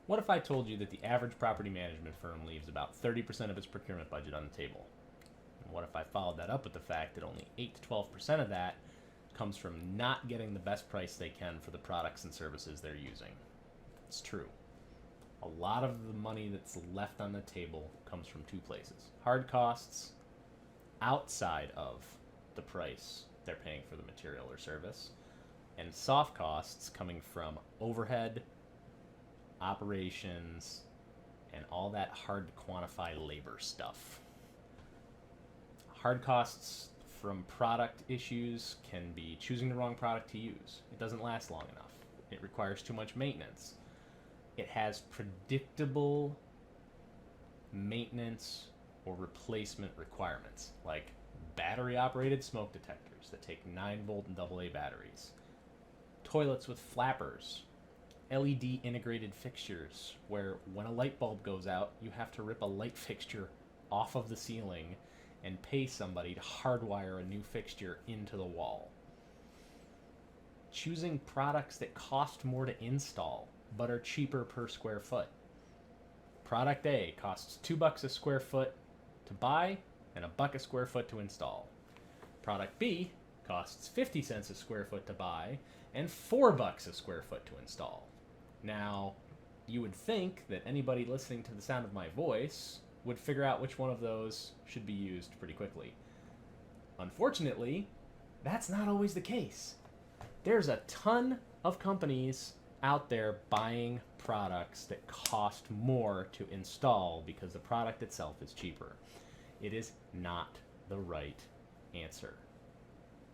What if I told you that the average property management firm leaves about 30% of its procurement budget on the table? And what if I followed that up with the fact that only 8 to 12% of that comes from not getting the best price they can for the products and services they're using? It's true. A lot of the money that's left on the table comes from two places: hard costs outside of the price they're paying for the material or service, and soft costs coming from overhead, operations, and all that hard to quantify labor stuff. Hard costs from product issues can be choosing the wrong product to use. It doesn't last long enough. It requires too much maintenance. It has predictable maintenance or replacement requirements, like battery operated smoke detectors that take 9-volt and AA batteries, toilets with flappers, LED integrated fixtures where when a light bulb goes out, you have to rip a light fixture off of the ceiling and pay somebody to hardwire a new fixture into the wall. Choosing products that cost more to install but are cheaper per square foot. Product A costs $2 a square foot to buy and $1 a square foot to install. Product B costs 50 cents a square foot to buy and $4 a square foot to install. Now, you would think that anybody listening to the sound of my voice would figure out which one of those should be used pretty quickly. Unfortunately, that's not always the case. There's a ton of companies out there buying products that cost more to install because the product itself is cheaper. It is not the right answer.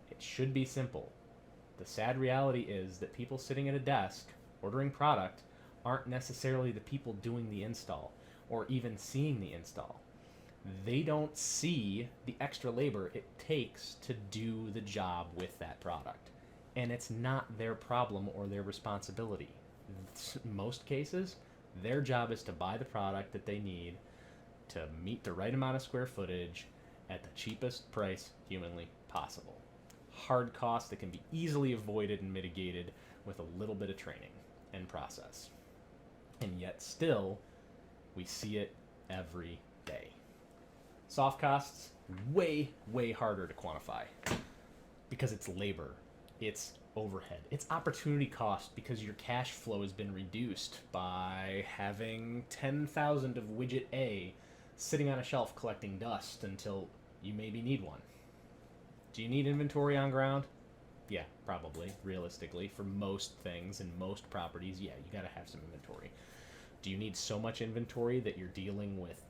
It should be simple. The sad reality is that people sitting at a desk ordering product aren't necessarily the people doing the install or even seeing the install. They don't see the extra labor it takes to do the job with that product. And it's not their problem or their responsibility. In most cases, their job is to buy the product that they need to meet the right amount of square footage at the cheapest price humanly possible. Hard costs that can be easily avoided and mitigated with a little bit of training and process. And yet still, we see it every day. Soft costs, way, way harder to quantify because it's labor, it's overhead, it's opportunity cost because your cash flow has been reduced by having 10,000 of widget A sitting on a shelf collecting dust until you maybe need one. Do you need inventory on ground? Yeah, probably, realistically. For most things and most properties, yeah, you gotta have some inventory. Do you need so much inventory that you're dealing with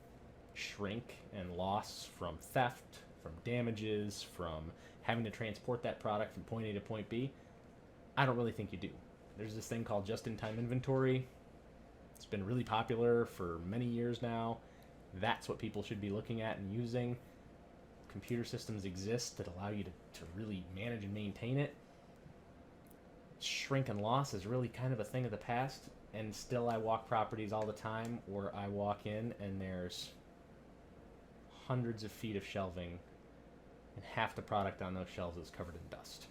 shrink and loss from theft, from damages, from having to transport that product from point A to point B? I don't really think you do. There's this thing called just-in-time inventory. It's been really popular for many years now. That's what people should be looking at and using. Computer systems exist that allow you to really manage and maintain it. Shrink and loss is really kind of a thing of the past, and still I walk properties all the time where I walk in and there's hundreds of feet of shelving and half the product on those shelves is covered in dust,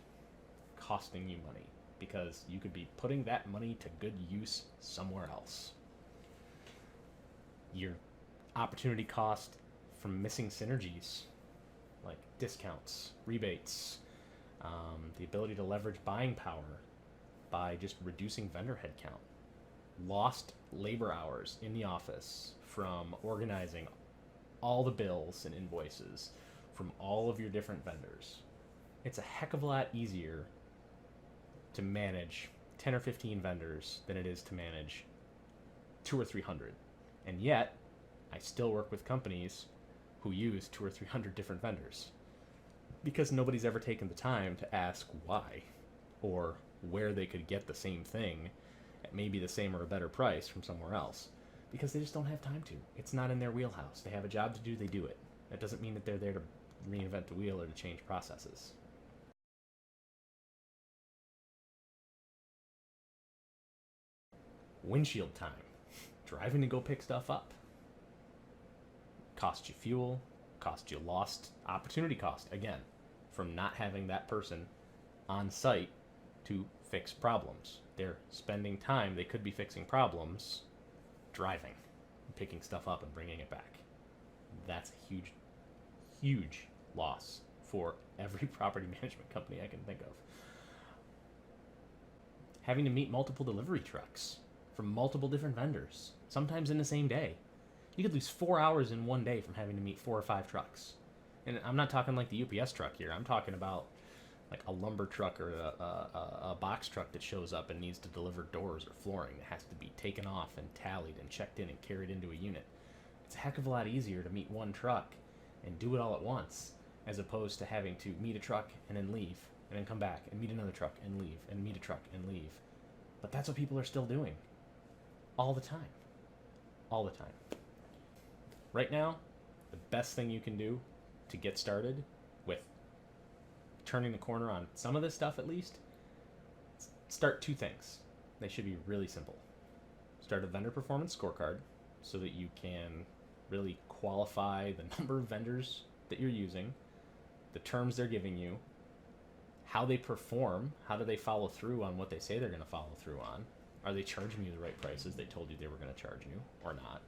costing you money because you could be putting that money to good use somewhere else. Your opportunity cost from missing synergies like discounts, rebates, the ability to leverage buying power by just reducing vendor headcount, lost labor hours in the office from organizing all the bills and invoices from all of your different vendors. It's a heck of a lot easier to manage 10 or 15 vendors than it is to manage 200 or 300. And yet, I still work with companies who use 200 or 300 different vendors because nobody's ever taken the time to ask why or where they could get the same thing at maybe the same or a better price from somewhere else, because they just don't have time to. It's not in their wheelhouse. They have a job to do, they do it. That doesn't mean that they're there to reinvent the wheel or to change processes. Windshield time. Driving to go pick stuff up. Cost you fuel, cost you lost opportunity cost, again, from not having that person on site to fix problems. They're spending time, they could be fixing problems, driving, picking stuff up and bringing it back. That's a huge, huge loss for every property management company I can think of. Having to meet multiple delivery trucks from multiple different vendors, sometimes in the same day. You could lose 4 hours in one day from having to meet 4 or 5 trucks. And I'm not talking like the UPS truck here. I'm talking about like a lumber truck or a box truck that shows up and needs to deliver doors or flooring that has to be taken off and tallied and checked in and carried into a unit. It's a heck of a lot easier to meet one truck and do it all at once, as opposed to having to meet a truck and then leave and then come back and meet another truck and leave and meet a truck and leave. But that's what people are still doing all the time. All the time. Right now, the best thing you can do to get started with turning the corner on some of this stuff, at least, start 2 things. They should be really simple. Start a vendor performance scorecard so that you can really qualify the number of vendors that you're using, the terms they're giving you, how they perform, how do they follow through on what they say they're going to follow through on. Are they charging you the right prices they told you they were going to charge you or not?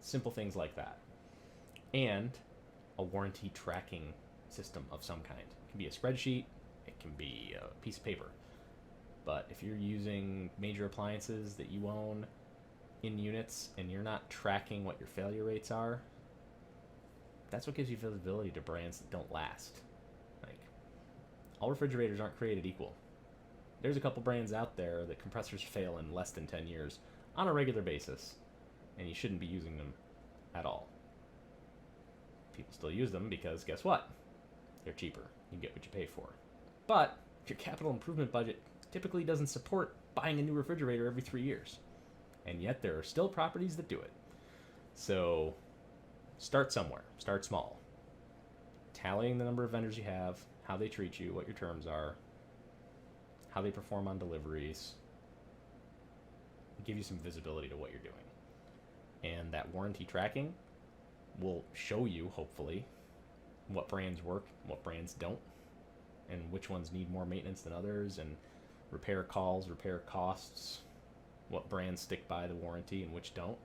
Simple things like that. And a warranty tracking system of some kind. It can be a spreadsheet, it can be a piece of paper. But if you're using major appliances that you own in units and you're not tracking what your failure rates are, that's what gives you visibility to brands that don't last. Like, all refrigerators aren't created equal. There's a couple brands out there that compressors fail in less than 10 years on a regular basis, and you shouldn't be using them at all. People still use them because guess what? They're cheaper. You get what you pay for. But your capital improvement budget typically doesn't support buying a new refrigerator every 3 years. And yet there are still properties that do it. So start somewhere. Start small. Tallying the number of vendors you have, how they treat you, what your terms are, how they perform on deliveries, give you some visibility to what you're doing. And that warranty tracking will show you, hopefully, what brands work, what brands don't, and which ones need more maintenance than others, and repair calls, repair costs, what brands stick by the warranty and which don't.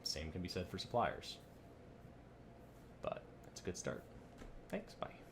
Same can be said for suppliers. But it's a good start. Thanks, bye.